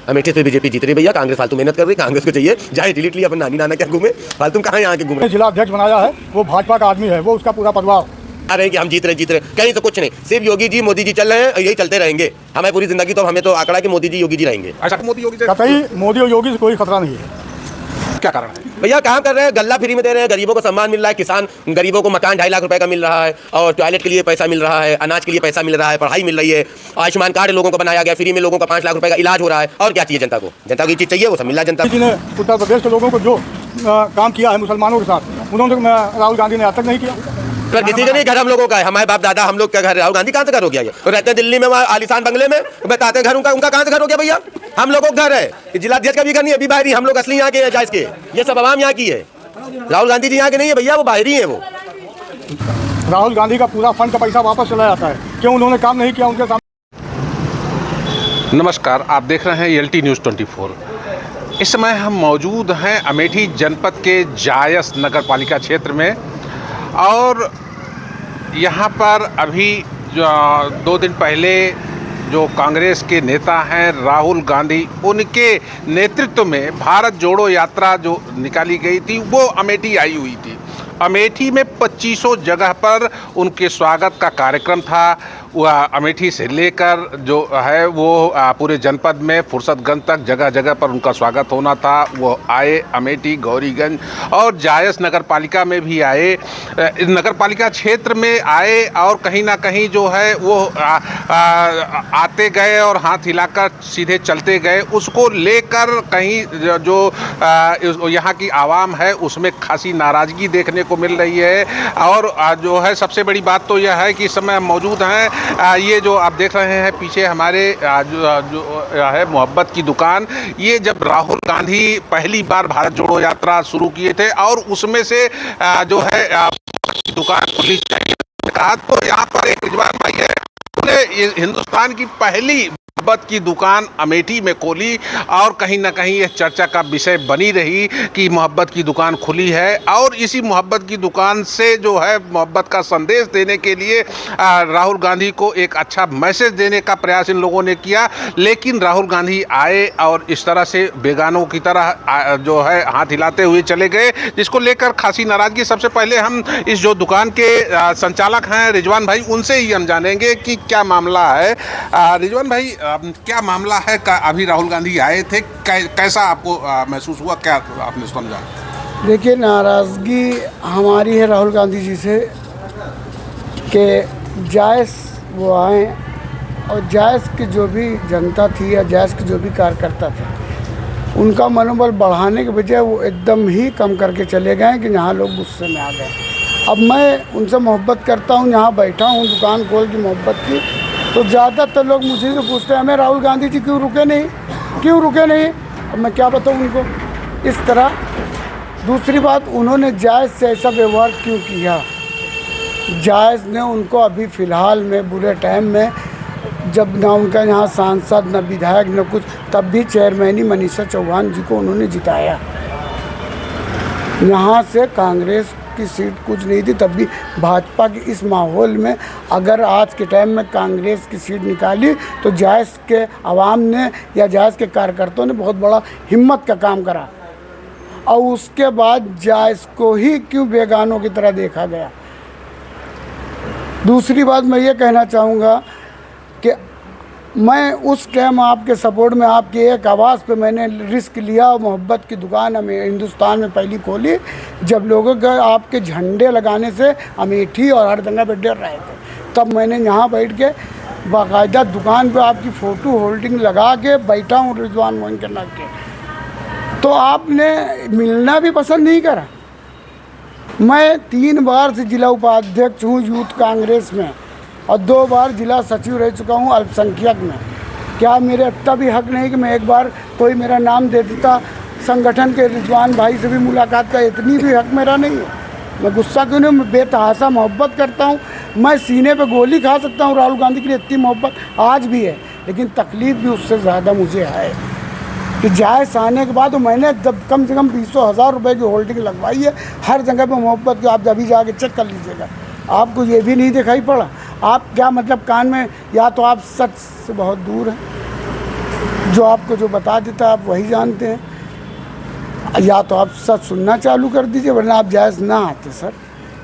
अमेठी से बीजेपी जीत रही भैया, कांग्रेस फालतू मेहनत कर रही, कांग्रेस को चाहिए जाए डिलीट लिया, अपन नानी नाना क्या घूमे, फालतू कहाँ यहाँ के घूमे। जिला अध्यक्ष बनाया है वो भाजपा का आदमी है, वो उसका पूरा परिवार आ रहे हैं कि हम जीत रहे कहीं तो कुछ नहीं, सिर्फ योगी जी मोदी जी चल रहे हैं, यही चलते रहेंगे हमें पूरी जिंदगी। तो हमें तो आंकड़ा कि मोदी जी योगी जी रहेंगे। अच्छा, मोदी योगी से कतई मोदी और योगी से कोई खतरा नहीं है। क्या कारण है? भैया काम कर रहे हैं, गल्ला फ्री में दे रहे हैं, गरीबों को सम्मान मिल रहा है, किसान गरीबों को मकान 2.5 लाख रुपए का मिल रहा है, और टॉयलेट के लिए पैसा मिल रहा है, अनाज के लिए पैसा मिल रहा है, पढ़ाई मिल रही है, आयुष्मान कार्ड लोगों को बनाया गया, फ्री में लोगों का 5 लाख रुपए का इलाज हो रहा है। और क्या चाहिए जनता को? जनता को ये चीज चाहिए, वो सब मिल रहा है जनता को। जी ने उत्तर प्रदेश के लोगों को जो काम किया है मुसलमानों के साथ, उन्होंने राहुल गांधी ने आज तक नहीं किया। पर किसी का नहीं घर हम लोगों का है, हमारे बाप दादा हम लोग का घर है। राहुल गांधी कहाँ से घर हो गया? ये तो रहते हैं दिल्ली में, वहाँ आलिशान बंगले में, बताते घर उनका कहाँ से घर हो गया भैया? हम लोगों का घर है, जिला अध्यक्ष का भी घर नहीं है, अभी बाहरी, हम लोग असली यहाँ के हैं, जायज के, ये सब आवाम यहाँ की है। राहुल गांधी जी यहाँ के नहीं है भैया, वो बाहरी है। वो राहुल गांधी का पूरा फंड का पैसा वापस चला जाता है, क्यों उन्होंने काम नहीं किया उनके सामने। नमस्कार, आप देख रहे हैं LT न्यूज़ 24। इस समय हम मौजूद हैं अमेठी जनपद के जायस नगर पालिका क्षेत्र में, और यहाँ पर अभी 2 दिन पहले जो कांग्रेस के नेता हैं राहुल गांधी, उनके नेतृत्व में भारत जोड़ो यात्रा जो निकाली गई थी वो अमेठी आई हुई थी। अमेठी में 2500 जगह पर उनके स्वागत का कार्यक्रम था। वह अमेठी से लेकर जो है वो पूरे जनपद में फुर्सतगंज तक जगह जगह पर उनका स्वागत होना था। वो आए अमेठी, गौरीगंज और जायस नगर पालिका में भी आए, नगर पालिका क्षेत्र में आए, और कहीं ना कहीं जो है वो आते गए और हाथ हिलाकर सीधे चलते गए। उसको लेकर कहीं जो यहाँ की आवाम है उसमें खासी नाराज़गी देखने को मिल रही है। और जो है सबसे बड़ी बात तो यह है कि इस समय हम मौजूद हैं, ये जो आप देख रहे हैं पीछे हमारे जो है मोहब्बत की दुकान, ये जब राहुल गांधी पहली बार भारत जोड़ो यात्रा शुरू किए थे और उसमें से जो है दुकान खुली चाहिए कहा, तो यहाँ पर एक रिजवान भाई है, उन्हें हिंदुस्तान की पहली मोहब्बत की दुकान अमेठी में खोली, और कहीं ना कहीं यह चर्चा का विषय बनी रही कि मोहब्बत की दुकान खुली है। और इसी मोहब्बत की दुकान से जो है मोहब्बत का संदेश देने के लिए राहुल गांधी को एक अच्छा मैसेज देने का प्रयास इन लोगों ने किया। लेकिन राहुल गांधी आए और इस तरह से बेगानों की तरह जो है हाथ हिलाते हुए चले गए, जिसको लेकर खासी नाराज़गी। सबसे पहले हम इस जो दुकान के संचालक हैं रिजवान भाई, उनसे ही हम जानेंगे कि क्या मामला है। रिजवान भाई, क्या मामला है? अभी राहुल गांधी आए थे, कैसा आपको महसूस हुआ, क्या आपने समझा? देखिए, नाराज़गी हमारी है राहुल गांधी जी से कि जायस वो आए और जायस की जो भी जनता थी या जायस के जो भी कार्यकर्ता थे, उनका मनोबल बढ़ाने के बजाय वो एकदम ही कम करके चले गए कि यहाँ लोग गुस्से में आ गए। अब मैं उनसे मोहब्बत करता हूँ, यहाँ बैठा हूँ दुकान खोल की मोहब्बत की, तो ज़्यादातर लोग मुझे से पूछते हैं हमें राहुल गांधी जी क्यों रुके नहीं। अब मैं क्या बताऊँ उनको इस तरह। दूसरी बात, उन्होंने जायज़ से ऐसा व्यवहार क्यों किया? जायज़ ने उनको अभी फ़िलहाल में बुरे टाइम में, जब ना उनका यहाँ सांसद न विधायक न कुछ, तब भी चेयरमैनी मनीषा चौहान जी को उन्होंने जिताया। यहाँ से कांग्रेस की सीट कुछ नहीं थी, तब भी भाजपा के इस माहौल में अगर आज के टाइम में कांग्रेस की सीट निकाली तो जायज़ के आवाम ने या जायज़ के कार्यकर्ताओं ने बहुत बड़ा हिम्मत का काम करा। और उसके बाद जायज़ को ही क्यों बेगानों की तरह देखा गया? दूसरी बात मैं ये कहना चाहूँगा कि मैं उस टाइम आपके सपोर्ट में, आपकी एक आवाज़ पे मैंने रिस्क लिया और मोहब्बत की दुकान हमें हिंदुस्तान में पहली खोली, जब लोगों का आपके झंडे लगाने से अमेठी और हर जगह पे डर रहे थे। तब मैंने यहाँ बैठ के बाकायदा दुकान पे आपकी फ़ोटो होल्डिंग लगा के बैठा हूँ रिजवान मोइन के नाम के। तो आपने मिलना भी पसंद नहीं करा। मैं 3 बार से जिला उपाध्यक्ष हूँ यूथ कांग्रेस में और 2 बार जिला सचिव रह चुका हूँ अल्पसंख्यक में। क्या मेरे इतना भी हक नहीं कि मैं एक बार कोई मेरा नाम दे देता संगठन के रिजवान भाई से भी मुलाकात का? इतनी भी हक मेरा नहीं है। मैं गुस्सा क्यों नहीं, मैं बेतहासा मोहब्बत करता हूँ। मैं सीने पे गोली खा सकता हूँ, राहुल गांधी के लिए इतनी मोहब्बत आज भी है, लेकिन तकलीफ़ भी उससे ज़्यादा मुझे है कि जायज़ आने के बाद मैंने जब कम से कम 20,000 रुपये की होल्डिंग लगवाई है हर जगह पे मोहब्बत की। आप अभी जाके चेक कर लीजिएगा, आपको ये भी नहीं दिखाई पड़ा? आप क्या मतलब कान में, या तो आप सच से बहुत दूर हैं। जो आपको जो बता देता आप वही जानते हैं। या तो आप सच सुनना चालू कर दीजिए, वरना आप जायज़ ना आते सर,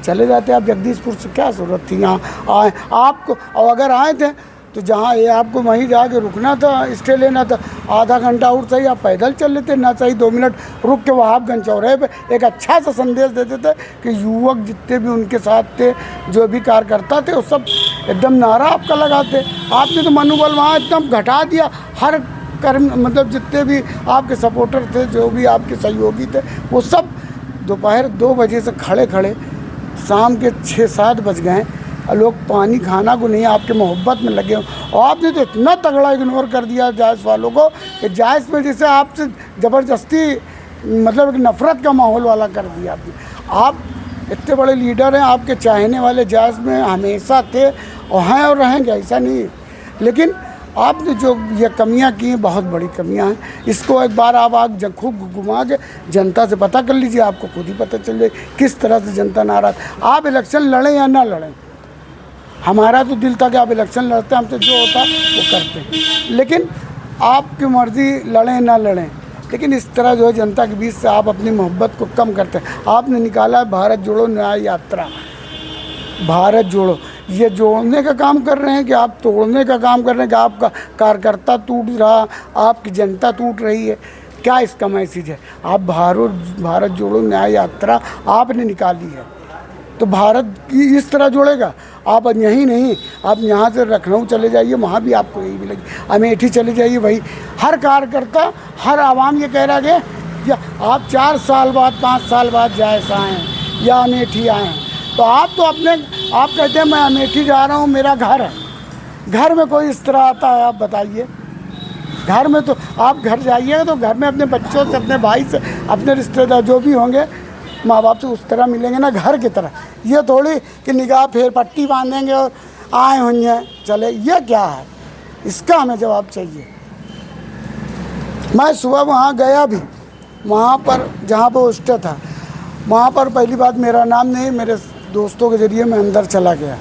चले जाते। आप जगदीशपुर से क्या ज़रूरत थी यहाँ आए आपको? और अगर आए थे तो जहाँ ये आपको वहीं जाके रुकना था, स्टे लेना था, आधा घंटा और सही आप पैदल चल लेते, ना सही 2 मिनट रुक के वहाबगंज चौराहे पे एक अच्छा सा संदेश देते थे कि युवक जितने भी उनके साथ थे, जो भी कार्यकर्ता थे, वो सब एकदम नारा आपका लगाते। आपने तो मनोबल वहाँ एकदम घटा दिया। हर कर्म मतलब जितने भी आपके सपोर्टर थे, जो भी आपके सहयोगी थे, वो सब दोपहर 2 बजे से खड़े खड़े शाम के 6-7 बज गए और लोग पानी खाना को नहीं आपके मोहब्बत में लगे। और आपने तो इतना तगड़ा इग्नोर कर दिया जायज़ वालों को कि जायज़ में जैसे आपसे ज़बरदस्ती मतलब एक नफ़रत का माहौल वाला कर दिया आपने। आप इतने बड़े लीडर हैं, आपके चाहने वाले जायज़ में हमेशा थे और हैं और रहेंगे, ऐसा नहीं है। लेकिन आपने जो ये कमियां की हैं, बहुत बड़ी कमियां हैं। इसको एक बार आप खूब घुमा के जनता से पता कर लीजिए, आपको खुद ही पता चल जाए किस तरह से जनता नाराज़। आप इलेक्शन लड़ें या ना लड़ें, हमारा तो दिल था कि आप इलेक्शन लड़ते, हमसे जो होता वो करते हैं, लेकिन आपकी मर्ज़ी लड़ें ना लड़ें। लेकिन इस तरह जो है जनता के बीच से आप अपनी मोहब्बत को कम करते हैं। आपने निकाला है भारत जोड़ो न्याय यात्रा, भारत जोड़ो, ये जोड़ने का काम कर रहे हैं कि आप तोड़ने का काम कर रहे हैं कि आपका कार्यकर्ता टूट रहा, आपकी जनता टूट रही है? क्या इसका मैसेज है? आप भारत जोड़ो न्याय यात्रा आपने निकाली है तो भारत की इस तरह जोड़ेगा। आप यहीं नहीं, आप यहाँ से लखनऊ चले जाइए, वहाँ भी आपको यही मिलेगी। अमेठी चले जाइए, वही हर कार्यकर्ता, हर आवाम ये कह रहा है कि आप 4 साल बाद 5 साल बाद जायज़ आएँ या अमेठी आएँ, तो आप तो आप कहते हैं मैं अमेठी जा रहा हूँ, मेरा घर है। घर में कोई इस तरह आता है? आप बताइए। घर में तो आप घर जाइएगा तो घर में अपने बच्चों से, अपने भाई से, अपने रिश्तेदार जो भी होंगे, माँ बाप से उस तरह मिलेंगे ना, घर की तरह। ये थोड़ी कि निगाह फेर पट्टी बांधेंगे और आए होंगे चले। ये क्या है? इसका हमें जवाब चाहिए। मैं सुबह वहाँ गया भी, वहाँ पर जहाँ पर स्टे था, वहाँ पर पहली बात मेरा नाम नहीं, मेरे दोस्तों के ज़रिए मैं अंदर चला गया।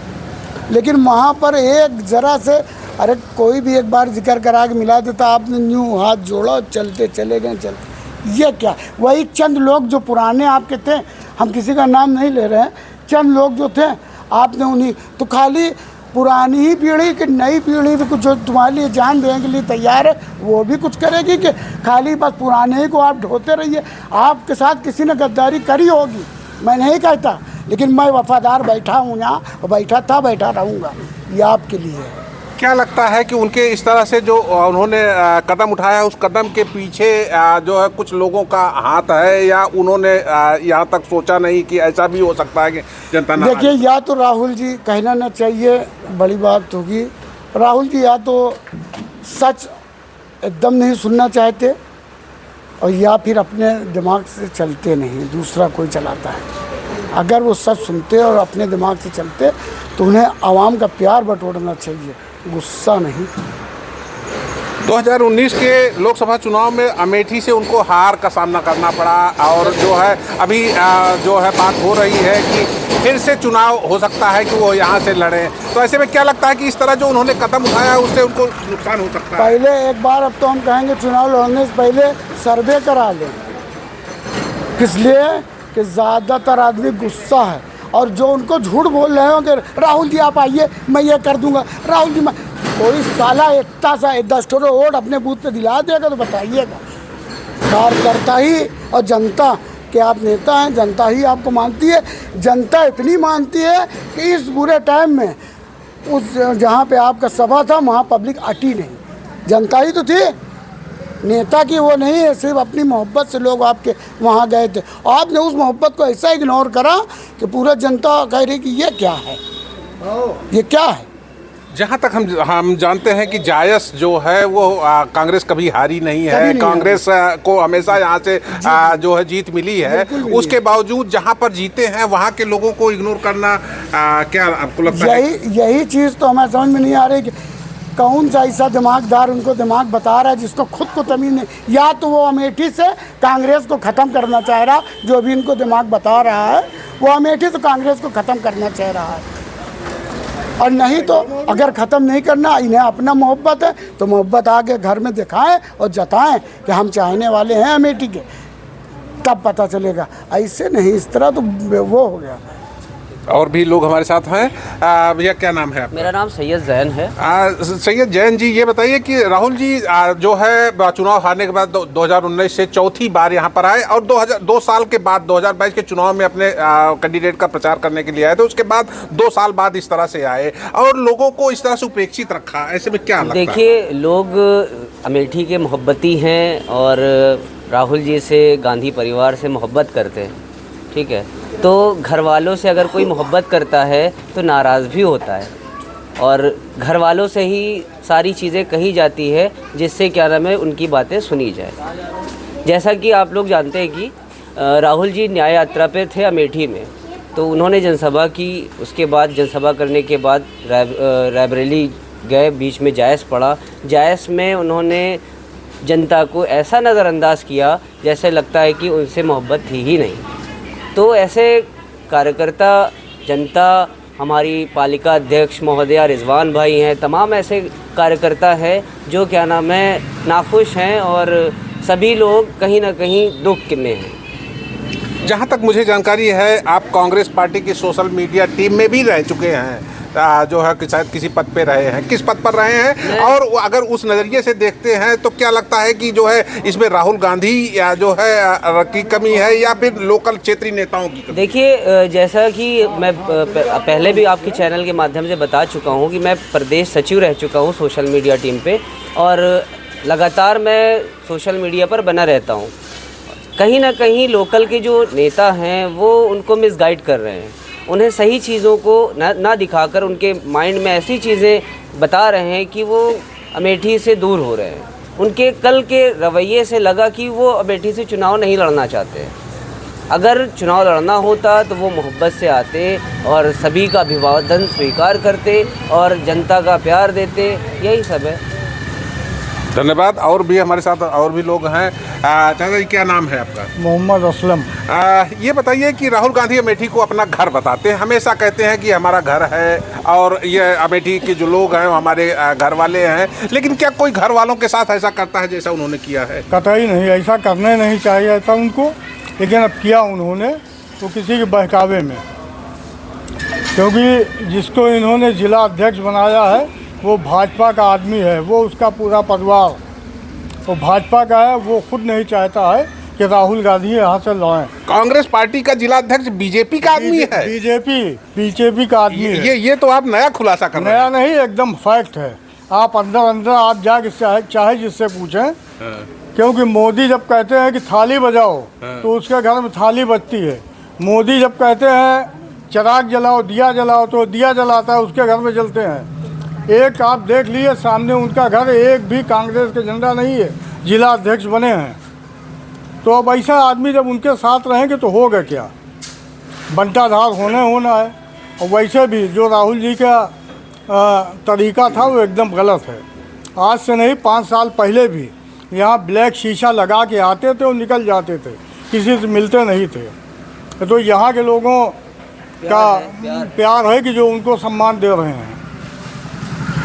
लेकिन वहाँ पर एक ज़रा से अरे कोई भी एक बार जिक्र करा के मिला देता, आपने यूँ हाथ जोड़ा, चलते चले गए, चलते। ये क्या? वही चंद लोग जो पुराने आपके थे, हम किसी का नाम नहीं ले रहे हैं, चंद लोग जो थे आपने उन्हीं तो खाली पुरानी ही पीढ़ी कि नई पीढ़ी भी कुछ जो तुम्हारे लिए जान देने के लिए तैयार है वो भी कुछ करेगी कि खाली बस पुराने ही को आप ढोते रहिए? आपके साथ किसी ने गद्दारी करी होगी, मैं नहीं कहता, लेकिन मैं वफादार बैठा हूँ यहाँ, बैठा था, बैठा रहूँगा। ये आपके लिए है। क्या लगता है कि उनके इस तरह से जो उन्होंने कदम उठाया, उस कदम के पीछे जो है कुछ लोगों का हाथ है, या उन्होंने यहाँ तक सोचा नहीं कि ऐसा भी हो सकता है कि जनता ना? देखिए, या तो राहुल जी कहना ना चाहिए, बड़ी बात होगी। राहुल जी या तो सच एकदम नहीं सुनना चाहते, और या फिर अपने दिमाग से चलते नहीं, दूसरा कोई चलाता है। अगर वो सच सुनते और अपने दिमाग से चलते तो उन्हें आवाम का प्यार बटोरना चाहिए, गुस्सा नहीं। 2019 के लोकसभा चुनाव में अमेठी से उनको हार का सामना करना पड़ा, और जो है अभी जो है बात हो रही है कि फिर से चुनाव हो सकता है कि वो यहाँ से लड़ें। तो ऐसे में क्या लगता है कि इस तरह जो उन्होंने कदम उठाया उससे उनको नुकसान हो सकता है? पहले एक बार, अब तो हम कहेंगे चुनाव लड़ने से पहले सर्वे करा लें। किस लिए? कि ज़्यादातर आदमी गुस्सा है, और जो उनको झूठ बोल रहे हो कि राहुल जी आप आइए, मैं ये कर दूंगा, राहुल जी मैं, कोई साला इतना सा 10 ठो वोट अपने बूथ पे दिला देगा तो बताइएगा। कार्यकर्ता ही और जनता के आप नेता हैं, जनता ही आपको मानती है। जनता इतनी मानती है कि इस बुरे टाइम में उस जहाँ पे आपका सभा था वहाँ पब्लिक अटी नहीं, जनता ही तो थी, नेता की वो नहीं है। सिर्फ अपनी मोहब्बत से लोग आपके वहाँ गए थे। आपने उस मोहब्बत को ऐसा इग्नोर करा कि पूरा जनता कह रही कि ये क्या है, ये क्या है। जहाँ तक हम जानते हैं कि जायस जो है वो कांग्रेस कभी हारी नहीं है, कांग्रेस को हमेशा यहाँ से जो है जीत मिली है। उसके बावजूद जहाँ पर जीते हैं वहाँ के लोगों को इग्नोर करना क्या आपको लगता है? यही चीज़ तो हमें समझ में नहीं आ रही कि कौन सा ऐसा दिमागदार उनको दिमाग बता रहा है जिसको खुद को तमीज़ नहीं। या तो वो अमेठी से कांग्रेस को ख़त्म करना चाह रहा, जो भी इनको दिमाग बता रहा है वो अमेठी से कांग्रेस को ख़त्म करना चाह रहा है। और नहीं तो अगर ख़त्म नहीं करना, इन्हें अपना मोहब्बत है तो मोहब्बत आके घर में दिखाएं और जताएं कि हम चाहने वाले हैं अमेठी के, तब पता चलेगा। ऐसे नहीं, इस तरह तो वो हो गया। और भी लोग हमारे साथ हैं। भैया क्या नाम है आपका? मेरा नाम सैयद जैन है। सैयद जैन जी, ये बताइए कि राहुल जी जो है चुनाव हारने के बाद 2019 से चौथी बार यहाँ पर आए और 2 साल के बाद 2022 के चुनाव में अपने कैंडिडेट का प्रचार करने के लिए आए थे। उसके बाद 2 साल बाद इस तरह से आए और लोगों को इस तरह से उपेक्षित रखा, ऐसे में क्या लगता है? देखिए, लोग अमेठी के मोहब्बती हैं और राहुल जी से, गांधी परिवार से मोहब्बत करते हैं, ठीक है। तो घर वालों से अगर कोई मोहब्बत करता है तो नाराज़ भी होता है और घर वालों से ही सारी चीज़ें कही जाती है जिससे क्या नाम है उनकी बातें सुनी जाए। जैसा कि आप लोग जानते हैं कि राहुल जी न्याय यात्रा पे थे अमेठी में, तो उन्होंने जनसभा की। उसके बाद जनसभा करने के बाद रायबरेली गए, बीच में जायस पड़ा। जायस में उन्होंने जनता को ऐसा नज़रअंदाज किया जैसे लगता है कि उनसे मोहब्बत थी ही नहीं। तो ऐसे कार्यकर्ता, जनता, हमारी पालिका अध्यक्ष महोदया रिजवान भाई हैं, तमाम ऐसे कार्यकर्ता हैं जो क्या नाम है नाखुश हैं और सभी लोग कहीं ना कहीं दुख में हैं। जहाँ तक मुझे जानकारी है, आप कांग्रेस पार्टी की सोशल मीडिया टीम में भी रह चुके हैं, जो है कि शायद किसी पद पे रहे हैं। किस पद पर रहे हैं और अगर उस नज़रिए से देखते हैं तो क्या लगता है कि जो है इसमें राहुल गांधी या जो है की कमी है या फिर लोकल क्षेत्रीय नेताओं की कमी? देखिए, जैसा कि मैं पहले भी आपके चैनल के माध्यम से बता चुका हूँ कि मैं प्रदेश सचिव रह चुका हूँ सोशल मीडिया टीम पे और लगातार मैं सोशल मीडिया पर बना रहता हूँ। कहीं ना कहीं लोकल के जो नेता हैं वो उनको मिसगाइड कर रहे हैं, उन्हें सही चीज़ों को ना दिखाकर उनके माइंड में ऐसी चीज़ें बता रहे हैं कि वो अमेठी से दूर हो रहे हैं। उनके कल के रवैये से लगा कि वो अमेठी से चुनाव नहीं लड़ना चाहते। अगर चुनाव लड़ना होता तो वो मोहब्बत से आते और सभी का अभिवादन स्वीकार करते और जनता का प्यार देते, यही सब है। धन्यवाद। और भी हमारे साथ और भी लोग हैं। चाचा जी, क्या नाम है आपका? मोहम्मद असलम। ये बताइए कि राहुल गांधी अमेठी को अपना घर बताते हैं, हमेशा कहते हैं कि हमारा घर है और ये अमेठी के जो लोग हैं वो हमारे घर वाले हैं, लेकिन क्या कोई घर वालों के साथ ऐसा करता है जैसा उन्होंने किया है? कतई नहीं, ऐसा करने नहीं चाहिए था उनको, लेकिन अब किया उन्होंने तो किसी के बहकावे में, क्योंकि जिसको इन्होंने जिला अध्यक्ष बनाया है वो भाजपा का आदमी है, वो उसका पूरा परिवार वो भाजपा का है। वो खुद नहीं चाहता है कि राहुल गांधी यहाँ से लड़ें। कांग्रेस पार्टी का जिला अध्यक्ष बीजेपी का आदमी है? बीजेपी का आदमी है। ये तो आप नया खुलासा कर रहे हैं। नया नहीं, एकदम फैक्ट है। आप अंदर आप जाके चाहे जिससे पूछें, क्योंकि मोदी जब कहते हैं कि थाली बजाओ तो उसके घर में थाली बजती है। मोदी जब कहते हैं चिराग जलाओ, दिया जलाओ, तो दिया जलाता है, उसके घर में जलते हैं। एक आप देख लिए सामने उनका घर, एक भी कांग्रेस का झंडा नहीं है, जिला अध्यक्ष बने हैं। तो अब ऐसा आदमी जब उनके साथ रहेंगे तो होगा क्या? बंटाधार होना है। और वैसे भी जो राहुल जी का तरीका था वो एकदम गलत है। आज से नहीं, 5 साल पहले भी यहाँ ब्लैक शीशा लगा के आते थे और निकल जाते थे, किसी से मिलते नहीं थे। तो यहाँ के लोगों का प्यार है कि जो उनको सम्मान दे रहे हैं।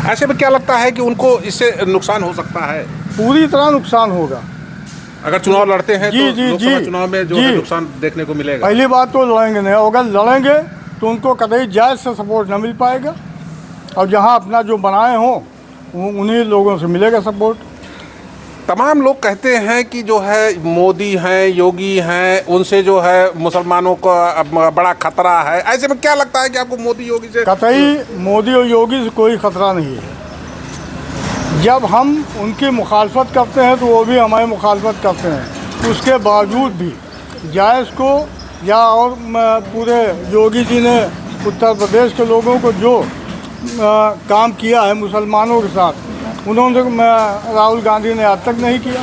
ऐसे में क्या लगता है कि उनको इससे नुकसान हो सकता है? पूरी तरह नुकसान होगा अगर चुनाव लड़ते हैं। जी, तो जी, लोकसभा जी, चुनाव में जो जी, है नुकसान देखने को मिलेगा। पहली बात तो लड़ेंगे नहीं, अगर लड़ेंगे तो उनको कतई जायज़ से सपोर्ट न मिल पाएगा और जहां अपना जो बनाए हों उन्हीं लोगों से मिलेगा सपोर्ट। तमाम लोग कहते हैं कि जो है मोदी हैं, योगी हैं, उनसे जो है मुसलमानों को बड़ा खतरा है। ऐसे में क्या लगता है कि आपको मोदी योगी से? कतई मोदी और योगी से कोई खतरा नहीं है। जब हम उनकी मुखालफत करते हैं तो वो भी हमारी मुखालफत करते हैं। उसके बावजूद भी जायज़ को या और पूरे योगी जी ने उत्तर प्रदेश के लोगों को जो काम किया है मुसलमानों के साथ, उन्होंने राहुल गांधी ने आज तक नहीं किया।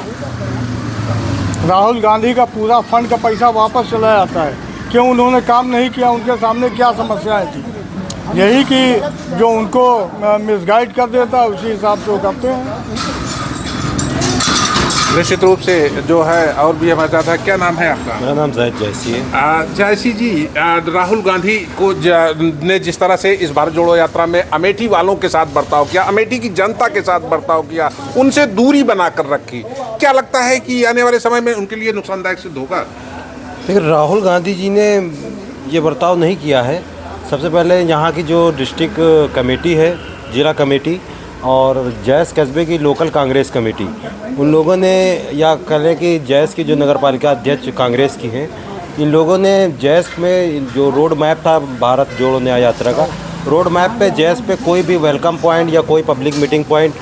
राहुल गांधी का पूरा फंड का पैसा वापस चला जाता है। क्यों उन्होंने काम नहीं किया? उनके सामने क्या समस्याएं थी? यही कि जो उनको मिसगाइड कर देता है उसी हिसाब से वो करते हैं। निश्चित रूप से जो है और भी हमारे साथ है। क्या नाम है आपका? मेरा नाम जाहिद जैसी है। जैसी जी, राहुल गांधी को ने जिस तरह से इस भारत जोड़ो यात्रा में अमेठी वालों के साथ बर्ताव किया, अमेठी की जनता के साथ बर्ताव किया, उनसे दूरी बनाकर रखी, क्या लगता है कि आने वाले समय में उनके लिए नुकसानदायक सिद्ध होगा? लेकिन राहुल गांधी जी ने ये बर्ताव नहीं किया है। सबसे पहले यहाँ की जो डिस्ट्रिक्ट कमेटी है, जिला कमेटी और जैस कस्बे की लोकल कांग्रेस कमेटी, उन लोगों ने, या कहें कि जैस की जो नगर पालिका अध्यक्ष कांग्रेस की हैं, इन लोगों ने जैस में जो रोड मैप था भारत जोड़ो न्याय यात्रा का, रोड मैप पे जैस पे कोई भी वेलकम पॉइंट या कोई पब्लिक मीटिंग पॉइंट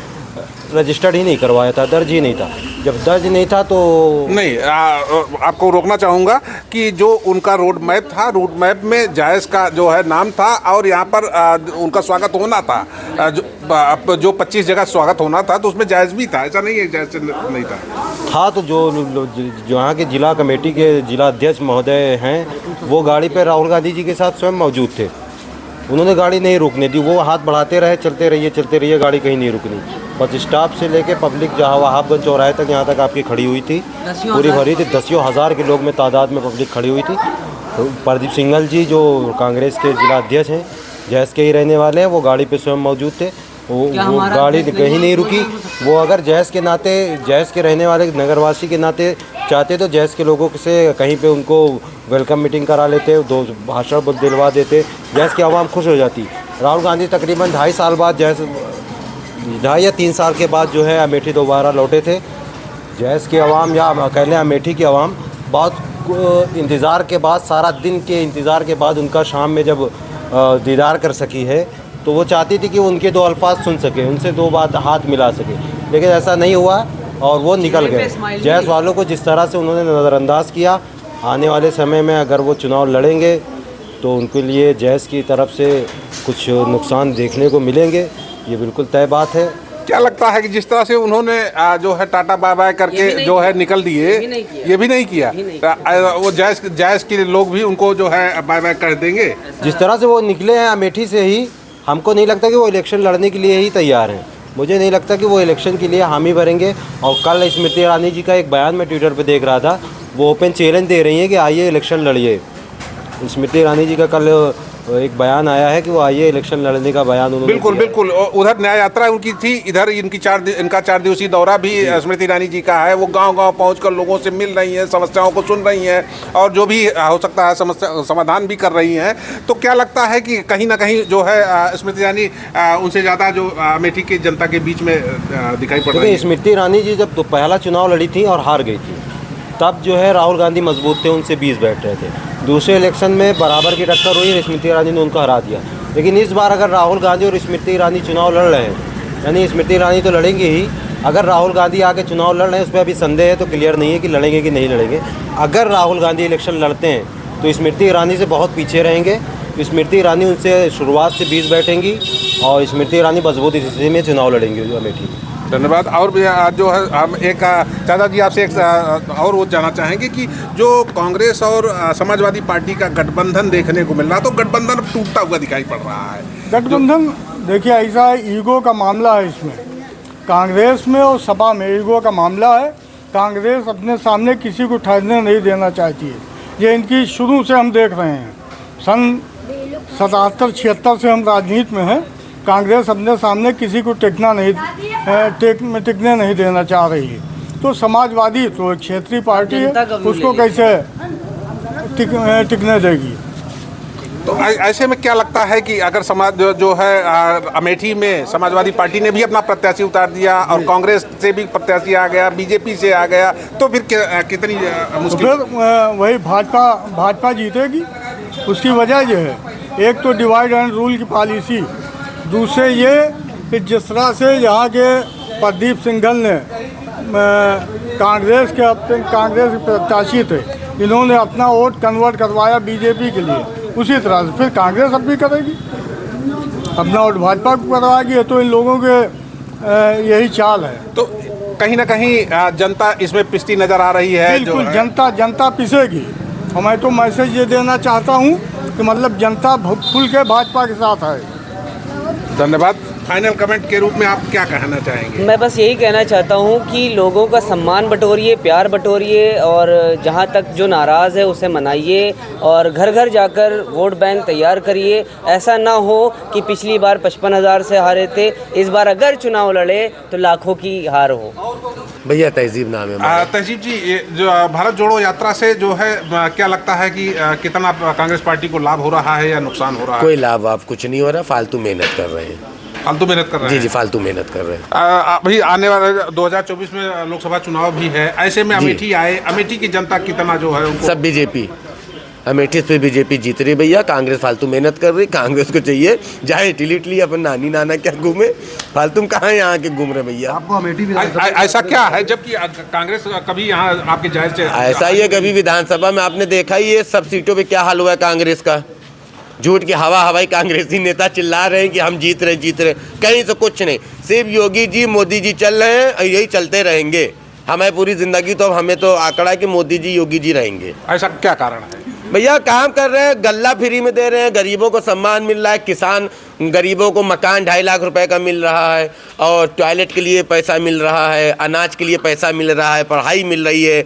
रजिस्टर्ड ही नहीं करवाया था, दर्ज ही नहीं था। जब दर्ज नहीं था तो नहीं, आपको रोकना चाहूँगा कि जो उनका रोड मैप था, रोड मैप में जायज़ का जो है नाम था और यहाँ पर उनका स्वागत होना था, जो 25 जगह स्वागत होना था तो उसमें जायज़ भी था, ऐसा नहीं है जायज़ नहीं था। तो जो यहाँ के जिला कमेटी के जिला अध्यक्ष महोदय हैं, वो गाड़ी पे राहुल गांधी जी के साथ स्वयं मौजूद थे। उन्होंने गाड़ी नहीं रुकने दी, वो हाथ बढ़ाते रहे, चलते रहिए, गाड़ी कहीं नहीं रुकनी। बस स्टाफ से लेके पब्लिक जहाँ वहाबगंज चौराहे तक, यहाँ तक आपकी खड़ी हुई थी, पूरी भरी थी। 10 हज़ार के लोग में तादाद में पब्लिक खड़ी हुई थी। तो प्रदीप सिंघल जी जो कांग्रेस के जिला अध्यक्ष हैं, जैस के ही रहने वाले हैं, वो गाड़ी पे स्वयं मौजूद थे। वो गाड़ी कहीं नहीं रुकी। वो अगर जैस के नाते, जैस के रहने वाले नगरवासी के नाते चाहते तो जैस के लोगों से कहीं पे उनको वेलकम मीटिंग करा लेते, 2 भाषण दिलवा देते, जैस की आवाम खुश हो जाती। राहुल गांधी तकरीबन 2.5 साल बाद, 2.5 या 3 साल के बाद जो है अमेठी दोबारा लौटे थे। जैस की आवाम या कह लें अमेठी की आवाम बहुत इंतज़ार के बाद, सारा दिन के इंतज़ार के बाद उनका शाम में जब दीदार कर सकी है, तो वो चाहती थी कि उनके 2 अल्फाज सुन सके, उनसे 2 बात हाथ मिला सके, लेकिन ऐसा नहीं हुआ और वो निकल गए। जैस वालों को जिस तरह से उन्होंने नज़रअंदाज किया, आने वाले समय में अगर वो चुनाव लड़ेंगे तो उनके लिए जैस की तरफ से कुछ नुकसान देखने को मिलेंगे, ये बिल्कुल तय बात है। क्या लगता है कि जिस तरह से उन्होंने जो है टाटा बाय बाय करके जो है निकल दिए, ये भी नहीं किया, वो जायज़ के लोग भी उनको जो है बाय बाय कर देंगे? जिस तरह से वो निकले हैं अमेठी से ही, हमको नहीं लगता कि वो इलेक्शन लड़ने के लिए ही तैयार हैं। मुझे नहीं लगता कि वो इलेक्शन के लिए हामी भरेंगे। और कल स्मृति ईरानी जी का एक बयान मैं ट्विटर पे देख रहा था, वो ओपन चैलेंज दे रही हैं कि आइए इलेक्शन लड़िए। स्मृति ईरानी जी का कल एक बयान आया है कि वो आइए इलेक्शन लड़ने का बयान उन्होंने बिल्कुल उधर न्याय यात्रा उनकी थी, इधर इनका 4 दिवसीय दौरा भी स्मृति ईरानी जी का है। वो गांव-गांव पहुंचकर लोगों से मिल रही हैं, समस्याओं को सुन रही हैं और जो भी हो सकता है समस्या समाधान भी कर रही हैं। तो क्या लगता है कि कहीं ना कहीं जो है स्मृति ईरानी उनसे ज़्यादा जो अमेठी की जनता के बीच में दिखाई पड़ रही है? स्मृति ईरानी जी जब पहला चुनाव लड़ी थी और हार गई थी, तब जो है राहुल गांधी मजबूत थे, उनसे 20 बैठ रहे थे। दूसरे इलेक्शन में बराबर की टक्कर हुई, स्मृति ईरानी ने उनको हरा दिया। लेकिन इस बार अगर राहुल गांधी और स्मृति ईरानी चुनाव लड़ रहे हैं, यानी स्मृति ईरानी तो लड़ेंगे ही, अगर राहुल गांधी आके चुनाव लड़ रहे हैं, उसमें अभी संदेह है, तो क्लियर नहीं है कि लड़ेंगे कि नहीं लड़ेंगे। अगर राहुल गांधी इलेक्शन लड़ते हैं तो स्मृति ईरानी से बहुत पीछे रहेंगे। स्मृति ईरानी उनसे शुरुआत से 20 बैठेंगी और स्मृति ईरानी मजबूत स्थिति में चुनाव लड़ेंगे अमेठी में। धन्यवाद। और भी जो है हम एक चाचा जी आपसे एक और वो जानना चाहेंगे कि जो कांग्रेस और समाजवादी पार्टी का गठबंधन देखने को मिल रहा, तो गठबंधन अब टूटता हुआ दिखाई पड़ रहा है। गठबंधन देखिए ऐसा है, ईगो का मामला है इसमें, कांग्रेस में और सपा में ईगो का मामला है। कांग्रेस अपने सामने किसी को ठहरने नहीं देना चाहती है, ये इनकी शुरू से हम देख रहे हैं। सन 77-76 से हम राजनीति में हैं। कांग्रेस अपने सामने किसी को टिकने नहीं देना चाह रही है। तो समाजवादी तो एक क्षेत्रीय पार्टी है, उसको कैसे टिकने देगी? तो ऐसे में क्या लगता है कि अगर समाज जो है अमेठी में समाजवादी पार्टी ने भी अपना प्रत्याशी उतार दिया और कांग्रेस से भी प्रत्याशी आ गया, बीजेपी से आ गया, तो फिर कितनी मुश्किल? तो फिर वही भाजपा जीतेगी। उसकी वजह ये है, एक तो डिवाइड एंड रूल की पॉलिसी, दूसरे ये कि जिस तरह से यहाँ के प्रदीप सिंघल ने कांग्रेस के प्रत्याशी थे, इन्होंने अपना वोट कन्वर्ट करवाया बीजेपी के लिए, उसी तरह से फिर कांग्रेस अब भी करेगी, अपना वोट भाजपा को करवाएगी। तो इन लोगों के यही चाल है। तो कहीं ना कहीं जनता इसमें पिसती नजर आ रही है। बिल्कुल जनता पिसेगी। और मैं तो मैसेज ये देना चाहता हूँ कि मतलब जनता खुल के भाजपा के साथ है। धन्यवाद। फाइनल कमेंट के रूप में आप क्या कहना चाहेंगे? मैं बस यही कहना चाहता हूँ कि लोगों का सम्मान बटोरिए, प्यार बटोरिए, और जहाँ तक जो नाराज़ है उसे मनाइए और घर घर जाकर वोट बैंक तैयार करिए। ऐसा ना हो कि पिछली बार 55,000 से हारे थे, इस बार अगर चुनाव लड़े तो लाखों की हार हो। भैया तहजीब नाम है हमारा। तहजीब जी, ये जो भारत जोड़ो यात्रा से जो है क्या लगता है कि कितना कांग्रेस पार्टी को लाभ हो रहा है या नुकसान हो रहा है? कोई लाभ आप कुछ नहीं हो रहा, फालतू मेहनत कर रहे हैं। फालतू मेहनत कर रहे जी हैं? जी, फालतू मेहनत कर रहे हैं। अभी आने वाले 2024 में लोकसभा चुनाव भी है, ऐसे में अमेठी आए, अमेठी की जनता कितना जो है उनको... सब बीजेपी, अमेठी पे बीजेपी जीत रही भैया। कांग्रेस फालतू मेहनत कर रही। कांग्रेस को चाहिए जाए इटली इटली अपन नानी नाना क्या घूमे, फालतू कहाँ यहाँ के घूम रहे भैया। आपको अमेठी भी ऐसा क्या है जबकि कांग्रेस कभी यहाँ आपके जाहिर से... ऐसा ही है, कभी विधानसभा में आपने देखा ही है सब सीटों पे क्या हाल हुआ है कांग्रेस का। झूठ की हवाई कांग्रेसी नेता चिल्ला रहे हैं कि हम जीत रहे, कहीं से कुछ नहीं। सिर्फ योगी जी मोदी जी चल रहे हैं और यही चलते रहेंगे। हमें पूरी जिंदगी तो हमें तो आंकड़ा है कि मोदी जी योगी जी रहेंगे। ऐसा क्या कारण है? भैया काम कर रहे हैं, गल्ला फ्री में दे रहे हैं, गरीबों को सम्मान मिल रहा है, किसान गरीबों को मकान 2.5 लाख रुपए का मिल रहा है, और टॉयलेट के लिए पैसा मिल रहा है, अनाज के लिए पैसा मिल रहा है, पढ़ाई मिल रही है,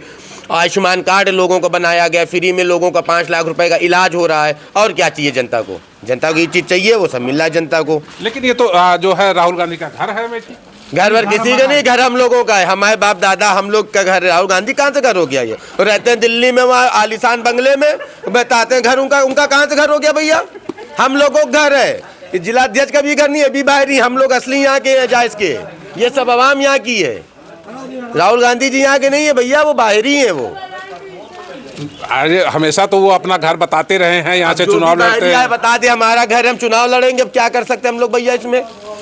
आयुष्मान कार्ड लोगों को बनाया गया, फ्री में लोगों का 5 लाख रुपए का इलाज हो रहा है। और क्या चाहिए जनता को? जनता को ये चीज़ चाहिए, वो सब मिल रहा है जनता को। लेकिन ये तो जो है राहुल गांधी का घर है अमेठी। घर वर किसी का नहीं, घर हम लोगों का है। हमारे बाप दादा हम लोग का घर है। राहुल गांधी कहाँ से घर हो गया? ये रहते हैं दिल्ली में, वहाँ आलीशान बंगले में, बताते हैं घर उनका कहाँ से घर हो गया भैया? हम लोगों का घर है। जिला अध्यक्ष का भी घर नहीं है, अभी बाहरी। हम लोग असली यहाँ के हैं, जायज के। ये सब आवाम यहाँ की है। राहुल गांधी जी यहाँ के नहीं है भैया, वो बाहरी है। वो अरे हमेशा तो वो अपना घर बताते रहे हैं, यहाँ से चुनाव लड़ते हैं। बता दे हमारा घर है, हम चुनाव लड़ेंगे। अब क्या कर सकते हैं हम लोग भैया इसमें?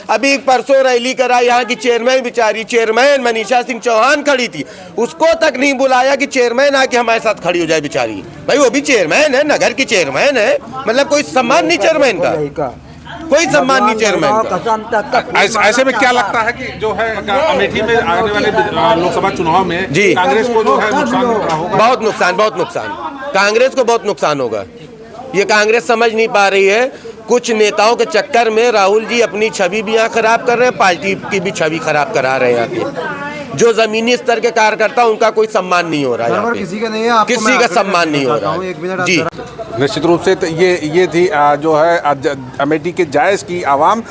अभी परसों रैली करा, यहाँ की चेयरमैन बेचारी, चेयरमैन मनीषा सिंह चौहान खड़ी थी, उसको तक नहीं बुलाया कि चेयरमैन आके हमारे साथ खड़ी हो जाए बेचारी। भाई वो भी चेयरमैन है, नगर की चेयरमैन है, मतलब कोई सम्मान नहीं चेयरमैन का, कोई सम्मान नहीं चेयरमैन का। ऐसे में क्या लगता है कि जो है अमेठी में आने वाले लोकसभा चुनाव में जी कांग्रेस को जो है नुकसान होगा? बहुत नुकसान, कांग्रेस को बहुत नुकसान होगा। ये कांग्रेस समझ नहीं पा रही है। कुछ नेताओं के चक्कर में राहुल जी अपनी छवि भी यहाँ खराब कर रहे हैं, पार्टी की भी छवि खराब करा रहे हैं। यहाँ पे जो जमीनी स्तर के कार्यकर्ता, उनका कोई सम्मान नहीं हो रहा है। किसी का नहीं है, किसी का सम्मान नहीं हो रहा है। जी निश्चित रूप से तो ये थी जो है अमेठी के जायज़ की आवाम,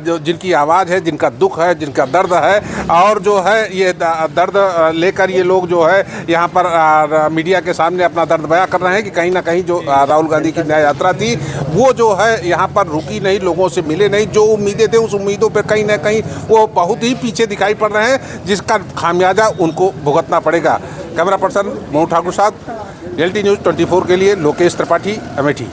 जो जिनकी आवाज़ है, जिनका दुख है, जिनका दर्द है, और जो है ये दर्द लेकर ये लोग जो है यहाँ पर मीडिया के सामने अपना दर्द बयां कर रहे हैं कि कहीं ना कहीं जो राहुल गांधी की न्याय यात्रा थी वो जो है यहाँ पर रुकी नहीं, लोगों से मिले नहीं। जो उम्मीदें थे उस उम्मीदों पर कहीं ना कहीं वो बहुत ही पीछे दिखाई पड़ रहे हैं, जिसका खामियाजा उनको भुगतना पड़ेगा। कैमरा पर्सन मोहन ठाकुर साहब, LT न्यूज़ 24 के लिए लोकेश त्रिपाठी, अमेठी।